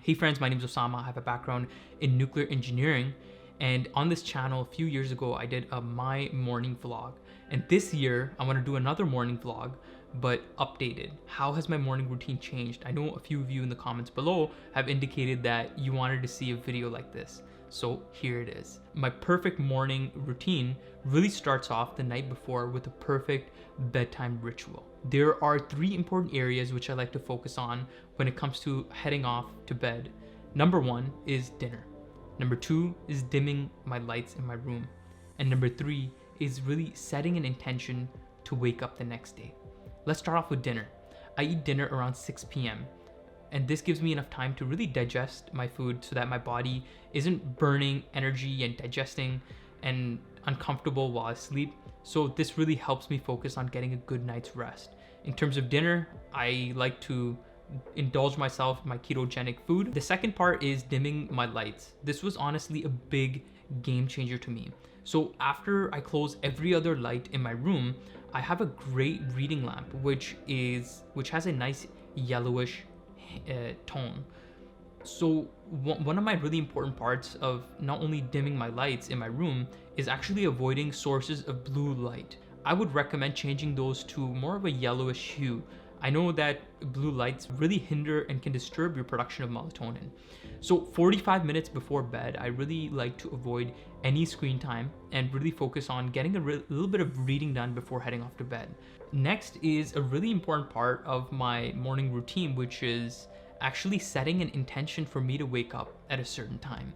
Hey friends, my name is Osama. I have a background in nuclear engineering, and on this channel a few years ago I did a my morning vlog, and this year I want to do another morning vlog but updated. How has my morning routine changed? I know a few of you in the comments below have indicated that you wanted to see a video like this, so here it is. My perfect morning routine really starts off the night before with a perfect bedtime ritual. There are three important areas which I like to focus on when it comes to heading off to bed. Number one is dinner. Number two is dimming my lights in my room. And number three is really setting an intention to wake up the next day. Let's start off with dinner. I eat dinner around 6 p.m. and this gives me enough time to really digest my food so that my body isn't burning energy and digesting and uncomfortable while I sleep. So this really helps me focus on getting a good night's rest. In terms of dinner, I like to indulge myself in my ketogenic food. The second part is dimming my lights. This was honestly a big game changer to me. So after I close every other light in my room, I have a great reading lamp which has a nice yellowish tone. So one of my really important parts of not only dimming my lights in my room is actually avoiding sources of blue light. I would recommend changing those to more of a yellowish hue. I know that blue lights really hinder and can disturb your production of melatonin. So 45 minutes before bed, I really like to avoid any screen time and really focus on getting a little bit of reading done before heading off to bed. Next is a really important part of my morning routine, which is actually setting an intention for me to wake up at a certain time.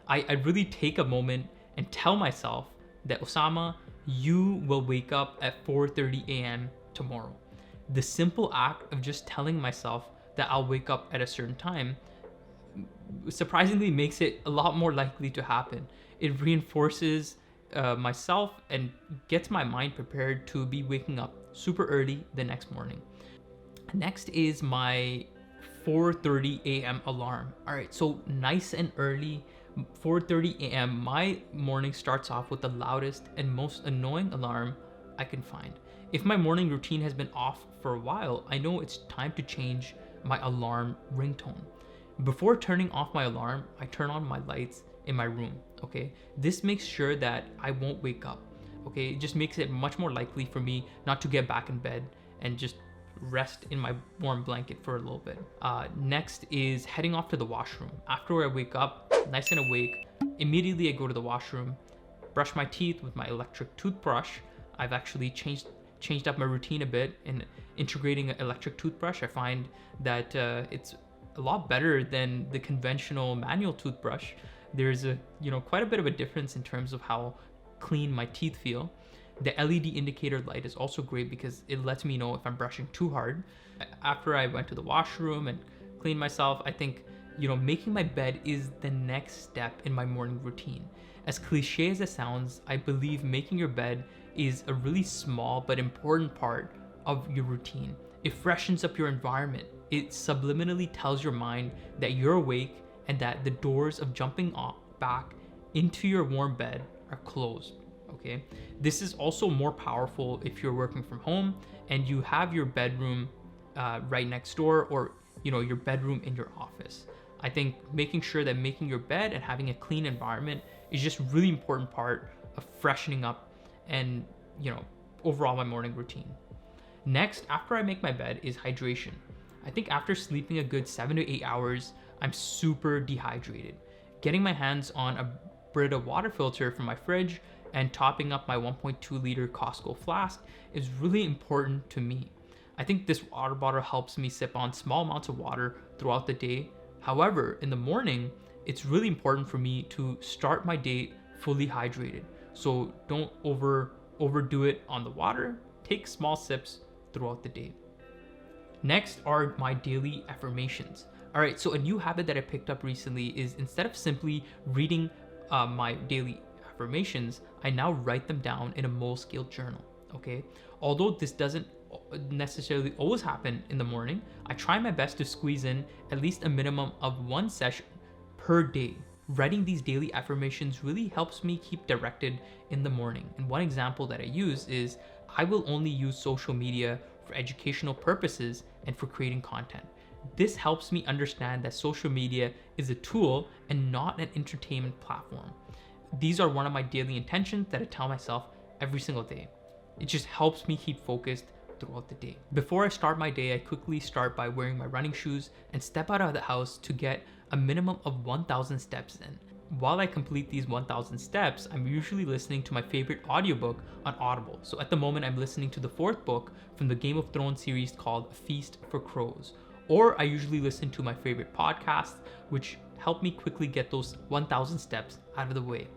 I really take a moment and tell myself that, Osama, you will wake up at 4:30 a.m. tomorrow. The simple act of just telling myself that I'll wake up at a certain time surprisingly makes it a lot more likely to happen. It reinforces myself and gets my mind prepared to be waking up super early the next morning. Next is my 4:30 a.m. alarm. All right, so nice and early, 4:30 a.m. My morning starts off with the loudest and most annoying alarm I can find. If my morning routine has been off for a while, I know it's time to change my alarm ringtone. Before turning off my alarm, I turn on my lights in my room, okay? This makes sure that I won't wake up, okay? It just makes it much more likely for me not to get back in bed and just rest in my warm blanket for a little bit. Next is heading off to the washroom. After I wake up, nice and awake, immediately I go to the washroom, brush my teeth with my electric toothbrush. I've actually changed up my routine a bit in integrating an electric toothbrush. I find that it's a lot better than the conventional manual toothbrush. There's quite a bit of a difference in terms of how clean my teeth feel. The LED indicator light is also great because it lets me know if I'm brushing too hard. After I went to the washroom and cleaned myself, I think making my bed is the next step in my morning routine. As cliche as it sounds, I believe making your bed is a really small but important part of your routine. It freshens up your environment. It subliminally tells your mind that you're awake and that the doors of jumping back into your warm bed are closed. Okay, this is also more powerful if you're working from home and you have your bedroom right next door, or your bedroom in your office. I think making sure that making your bed and having a clean environment is just really important part of freshening up and overall my morning routine. Next, after I make my bed, is hydration. I think after sleeping a good 7 to 8 hours, I'm super dehydrated. Getting my hands on a Brita water filter from my fridge and topping up my 1.2 liter Costco flask is really important to me. I think this water bottle helps me sip on small amounts of water throughout the day. However, in the morning, it's really important for me to start my day fully hydrated. So don't overdo it on the water. Take small sips throughout the day. Next are my daily affirmations. All right, so a new habit that I picked up recently is, instead of simply reading my daily affirmations, I now write them down in a Moleskine journal, okay? Although this doesn't necessarily always happen in the morning, I try my best to squeeze in at least a minimum of one session per day. Writing these daily affirmations really helps me keep directed in the morning. And one example that I use is, I will only use social media for educational purposes and for creating content. This helps me understand that social media is a tool and not an entertainment platform. These are one of my daily intentions that I tell myself every single day. It just helps me keep focused throughout the day. Before I start my day, I quickly start by wearing my running shoes and step out of the house to get a minimum of 1,000 steps in. While I complete these 1,000 steps, I'm usually listening to my favorite audiobook on Audible. So at the moment, I'm listening to the 4th book from the Game of Thrones series called A Feast for Crows. Or I usually listen to my favorite podcasts, which help me quickly get those 1,000 steps out of the way.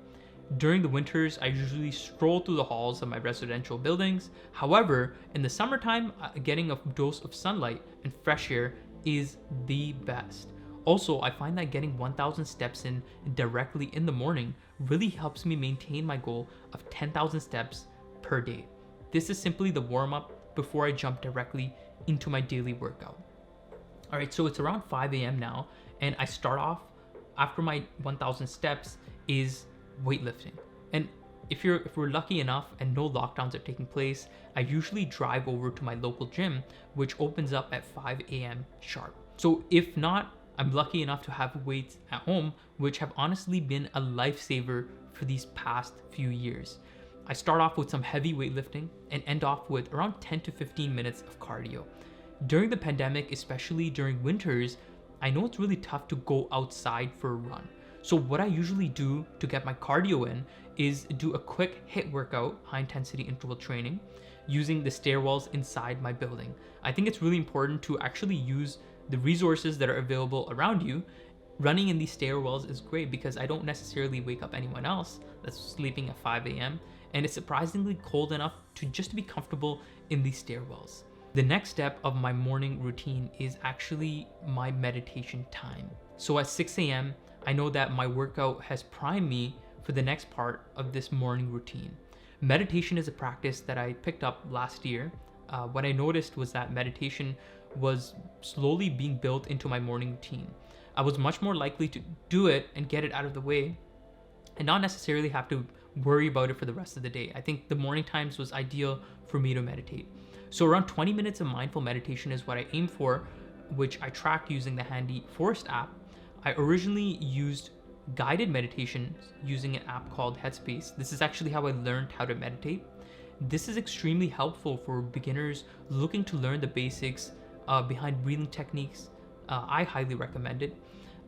During the winters, I usually stroll through the halls of my residential buildings. However, in the summertime, getting a dose of sunlight and fresh air is the best. Also, I find that getting 1,000 steps in directly in the morning really helps me maintain my goal of 10,000 steps per day. This is simply the warm-up before I jump directly into my daily workout. All right, so it's around 5 a.m. now, and I start off after my 1,000 steps is weightlifting. And if we're lucky enough and no lockdowns are taking place, I usually drive over to my local gym, which opens up at 5 a.m. sharp. So if not, I'm lucky enough to have weights at home, which have honestly been a lifesaver for these past few years. I start off with some heavy weightlifting and end off with around 10 to 15 minutes of cardio. During the pandemic, especially during winters, I know it's really tough to go outside for a run. So what I usually do to get my cardio in is do a quick HIIT workout, high intensity interval training, using the stairwells inside my building. I think it's really important to actually use the resources that are available around you. Running in these stairwells is great because I don't necessarily wake up anyone else that's sleeping at 5 a.m. and it's surprisingly cold enough to just be comfortable in these stairwells. The next step of my morning routine is actually my meditation time. So at 6 a.m., I know that my workout has primed me for the next part of this morning routine. Meditation is a practice that I picked up last year. What I noticed was that meditation was slowly being built into my morning routine. I was much more likely to do it and get it out of the way and not necessarily have to worry about it for the rest of the day. I think the morning times was ideal for me to meditate. So around 20 minutes of mindful meditation is what I aim for, which I track using the handy Forest app. I originally used guided meditations using an app called Headspace. This is actually how I learned how to meditate. This is extremely helpful for beginners looking to learn the basics behind breathing techniques. I highly recommend it.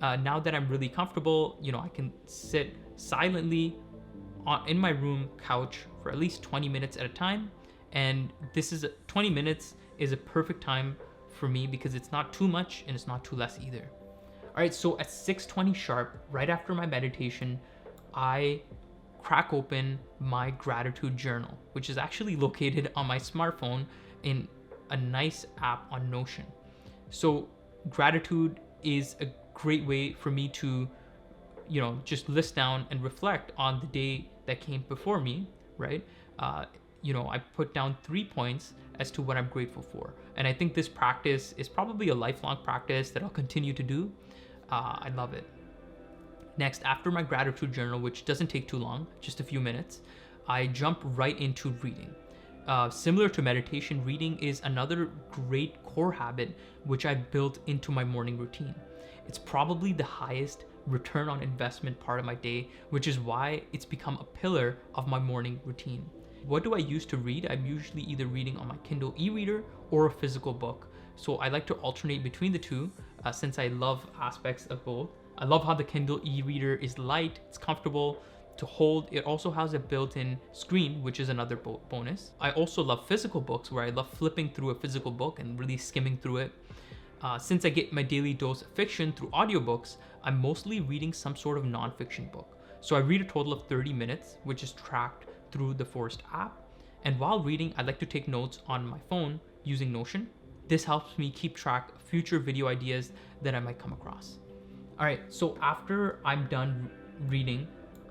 Now that I'm really comfortable, I can sit silently in my room couch for at least 20 minutes at a time. And 20 minutes is a perfect time for me because it's not too much and it's not too less either. All right, so at 6:20 sharp, right after my meditation, I crack open my gratitude journal, which is actually located on my smartphone in a nice app on Notion. So gratitude is a great way for me to, just list down and reflect on the day that came before me, right? I put down 3 points as to what I'm grateful for. And I think this practice is probably a lifelong practice that I'll continue to do. I love it. Next, after my gratitude journal, which doesn't take too long, just a few minutes, I jump right into reading. Similar to meditation, reading is another great core habit which I built into my morning routine. It's probably the highest return on investment part of my day, which is why it's become a pillar of my morning routine. What do I use to read? I'm usually either reading on my Kindle e-reader or a physical book. So I like to alternate between the two since I love aspects of both. I love how the Kindle e-reader is light, it's comfortable to hold. It also has a built-in screen, which is another bonus. I also love physical books where I love flipping through a physical book and really skimming through it. Since I get my daily dose of fiction through audiobooks, I'm mostly reading some sort of nonfiction book. So I read a total of 30 minutes, which is tracked through the Forest app. And while reading, I like to take notes on my phone using Notion. This helps me keep track of future video ideas that I might come across. All right, so after I'm done reading,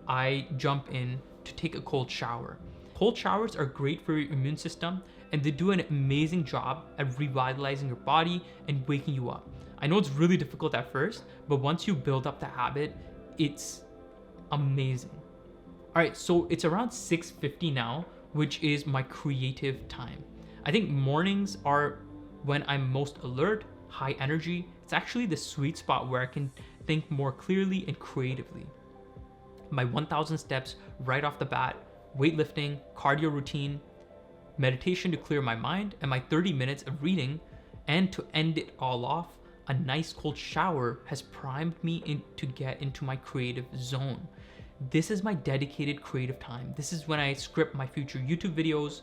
I jump in to take a cold shower. Cold showers are great for your immune system and they do an amazing job at revitalizing your body and waking you up. I know it's really difficult at first, but once you build up the habit, it's amazing. All right, so it's around 6:50 now, which is my creative time. I think mornings are when I'm most alert, high energy. It's actually the sweet spot where I can think more clearly and creatively. My 1,000 steps right off the bat, weightlifting, cardio routine, meditation to clear my mind, and my 30 minutes of reading. And to end it all off, a nice cold shower has primed me to get into my creative zone. This is my dedicated creative time. This is when I script my future YouTube videos.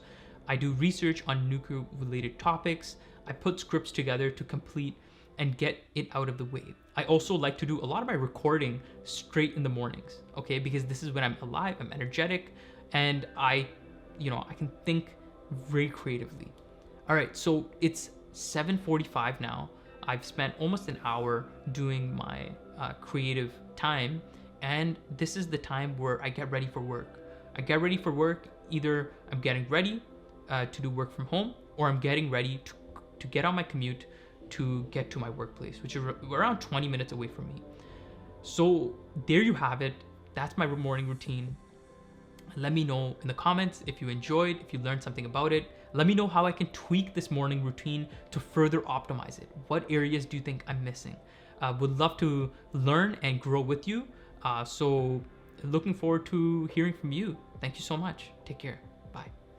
I do research on nuclear related topics. I put scripts together to complete and get it out of the way. I also like to do a lot of my recording straight in the mornings, okay? Because this is when I'm alive, I'm energetic, and I can think very creatively. All right, so it's 7:45 now. I've spent almost an hour doing my creative time, and this is the time where I get ready for work. I get ready for work, either I'm getting ready to do work from home, or I'm getting ready to get on my commute to get to my workplace, which is around 20 minutes away from me. So there you have it. That's my morning routine. Let me know in the comments if you enjoyed, if you learned something about it. Let me know how I can tweak this morning routine to further optimize it. What areas do you think I'm missing? Would love to learn and grow with you. So looking forward to hearing from you. Thank you so much. Take care.